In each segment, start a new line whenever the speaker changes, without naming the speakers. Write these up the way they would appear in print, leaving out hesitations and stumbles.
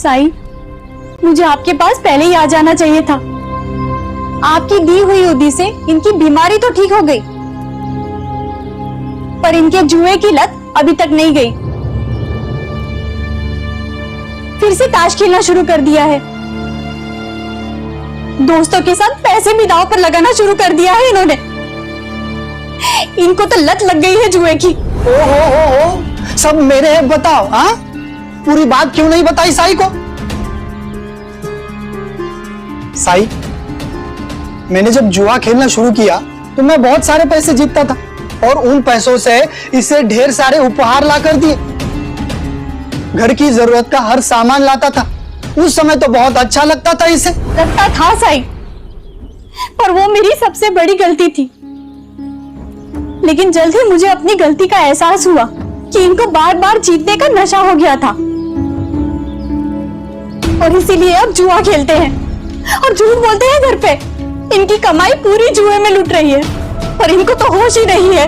साईं, मुझे आपके पास पहले ही आ जाना चाहिए था। आपकी दी हुई उदी से इनकी बीमारी तो ठीक हो गई, पर इनके जुए की लत अभी तक नहीं गई। फिर से ताश खेलना शुरू कर दिया है। दोस्तों के साथ पैसे भी दांव पर लगाना शुरू कर दिया है इन्होंने। इनको तो लत लग गई है जुए की।
ओ, सब मेरे है, बताओ। हाँ, पूरी बात क्यों नहीं बताई साई को? साई, मैंने जब जुआ खेलना शुरू किया तो मैं बहुत सारे पैसे जीतता था और उन पैसों से इसे ढेर सारे उपहार ला कर दिए। घर की जरूरत का हर सामान लाता था। उस समय तो बहुत अच्छा लगता था इसे।
लगता था साईं, पर वो मेरी सबसे बड़ी गलती थी। लेकिन जल्द ही मुझे अपनी गलती का एहसास हुआ कि इनको बार बार जीतने का नशा हो गया था और इसीलिए अब जुआ खेलते हैं और झूठ बोलते हैं घर पे। इनकी कमाई पूरी जुए में लुट रही है और इनको तो होश ही नहीं है।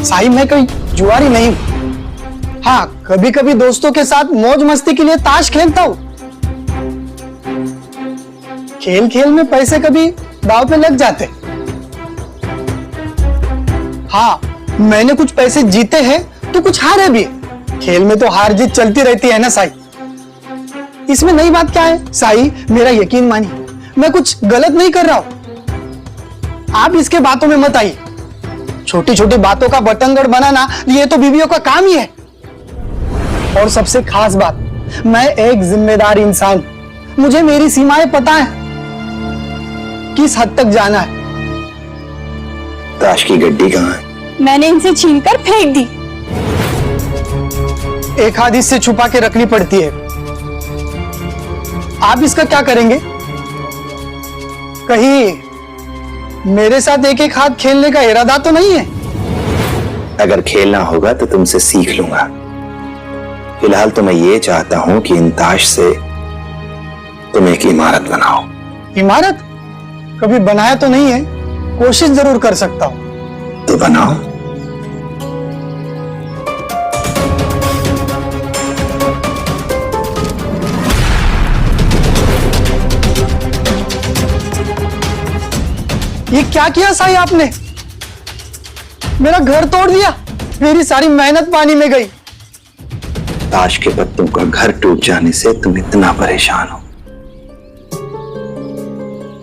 साई, मैं कोई जुआरी नहीं हूं। हाँ, कभी कभी दोस्तों के साथ मौज मस्ती के लिए ताश खेलता हूं। खेल खेल में पैसे कभी दांव पे लग जाते। हाँ, मैंने कुछ पैसे जीते हैं तो कुछ हारे भी। खेल में तो हार जीत चलती रहती है ना साई। इसमें नई बात क्या है? साई, मेरा यकीन मानिए, मैं कुछ गलत नहीं कर रहा हूं। आप इसके बातों में मत आइए। छोटी छोटी बातों का बतंगड़ बनाना ये तो बीवियों का काम ही है। और सबसे खास बात, मैं एक जिम्मेदार इंसान हूं। मुझे मेरी सीमाएं पता है, किस हद तक जाना है।
ताश की गड्डी कहाँ है?
मैंने इनसे छीनकर फेंक दी।
एक हाथ इससे छुपा के रखनी पड़ती है। आप इसका क्या करेंगे? कहीं मेरे साथ एक एक हाथ खेलने का इरादा तो नहीं है?
अगर खेलना होगा तो तुमसे सीख लूंगा। फिलहाल तो मैं ये चाहता हूं कि इन ताश से तुम एक इमारत बनाओ।
इमारत कभी बनाया तो नहीं है, कोशिश जरूर कर सकता हूं।
तो बनाओ।
ये क्या किया साई आपने? मेरा घर तोड़ दिया। मेरी सारी मेहनत पानी में गई।
ताश के पत्तों का घर टूट जाने से तुम इतना परेशान हो,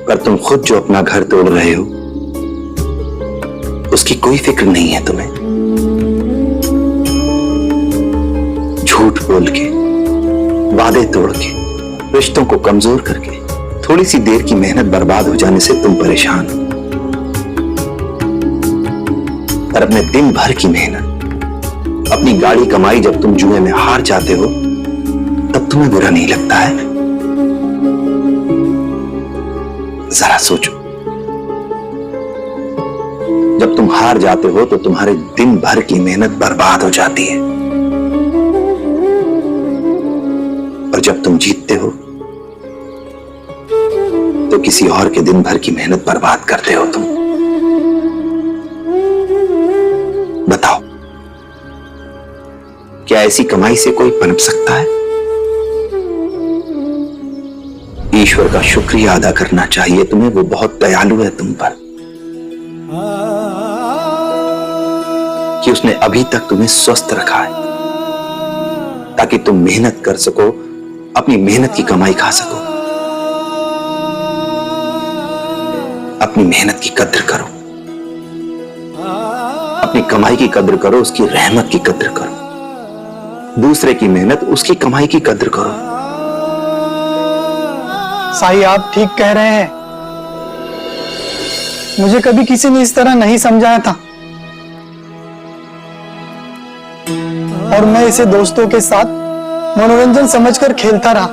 पर तुम खुद जो अपना घर तोड़ रहे हो उसकी कोई फिक्र नहीं है तुम्हें। झूठ बोल के, वादे तोड़ के, रिश्तों को कमजोर करके थोड़ी सी देर की मेहनत बर्बाद हो जाने से तुम परेशान हो। पर अपने दिन भर की मेहनत, अपनी गाड़ी कमाई जब तुम जुए में हार जाते हो तब तुम्हें बुरा नहीं लगता है? जरा सोचो, जब तुम हार जाते हो तो तुम्हारे दिन भर की मेहनत बर्बाद हो जाती है, और जब तुम जीतते हो तो किसी और के दिन भर की मेहनत बर्बाद करते हो तुम। बताओ, क्या ऐसी कमाई से कोई पनप सकता है? ईश्वर का शुक्रिया अदा करना चाहिए तुम्हें, वो बहुत दयालु है तुम पर कि उसने अभी तक तुम्हें स्वस्थ रखा है ताकि तुम मेहनत कर सको, अपनी मेहनत की कमाई खा सको। अपनी मेहनत की कद्र करो, अपनी कमाई की कद्र करो, उसकी रहमत की कद्र करो। दूसरे की मेहनत, उसकी कमाई की कद्र करो।
साई, आप ठीक कह रहे हैं। मुझे कभी किसी ने इस तरह नहीं समझाया था और मैं इसे दोस्तों के साथ मनोरंजन समझकर खेलता रहा।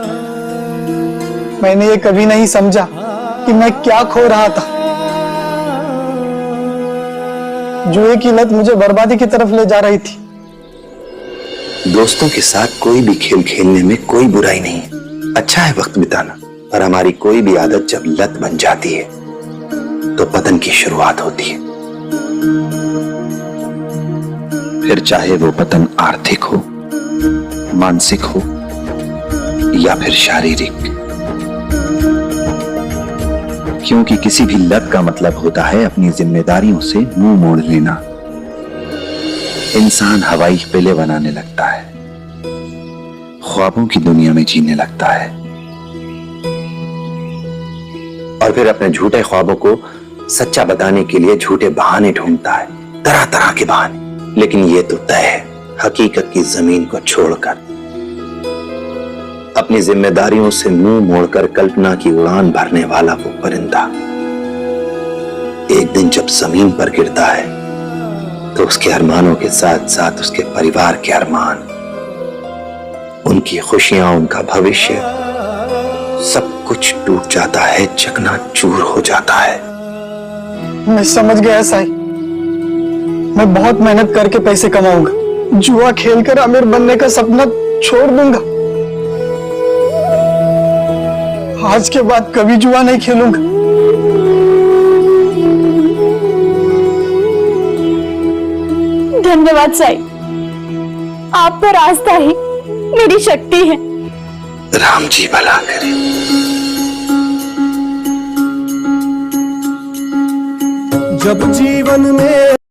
मैंने ये कभी नहीं समझा कि मैं क्या खो रहा था। जुए की लत मुझे बर्बादी की तरफ ले जा रही थी।
दोस्तों के साथ कोई भी खेल खेलने में कोई बुराई नहीं है, अच्छा है वक्त बिताना। पर हमारी कोई भी आदत जब लत बन जाती है तो पतन की शुरुआत होती है। फिर चाहे वो पतन आर्थिक हो, मानसिक हो या फिर शारीरिक, क्योंकि किसी भी लत का मतलब होता है अपनी जिम्मेदारियों से मुंह मोड़ लेना। इंसान हवाई पिले बनाने लगता है, ख्वाबों की दुनिया में जीने लगता है और फिर अपने झूठे ख्वाबों को सच्चा बताने के लिए झूठे बहाने ढूंढता है, तरह तरह के बहाने। लेकिन ये तो तय है, हकीकत की जमीन को छोड़कर, अपनी जिम्मेदारियों से मुंह मोड़कर कल्पना की उड़ान भरने वाला वो परिंदा एक दिन जब जमीन पर गिरता है तो उसके अरमानों के साथ साथ उसके परिवार के अरमान, उनकी खुशियां, उनका भविष्य, सब कुछ टूट जाता है, चकनाचूर हो जाता है।
मैं समझ गया साई, मैं बहुत मेहनत करके पैसे कमाऊंगा, जुआ खेलकर अमीर बनने का सपना छोड़ दूंगा। आज के बाद कभी जुआ नहीं खेलूंगा।
धन्यवाद साई, आपका रास्ता ही मेरी शक्ति है।
राम जी भला करे।
जब जीवन में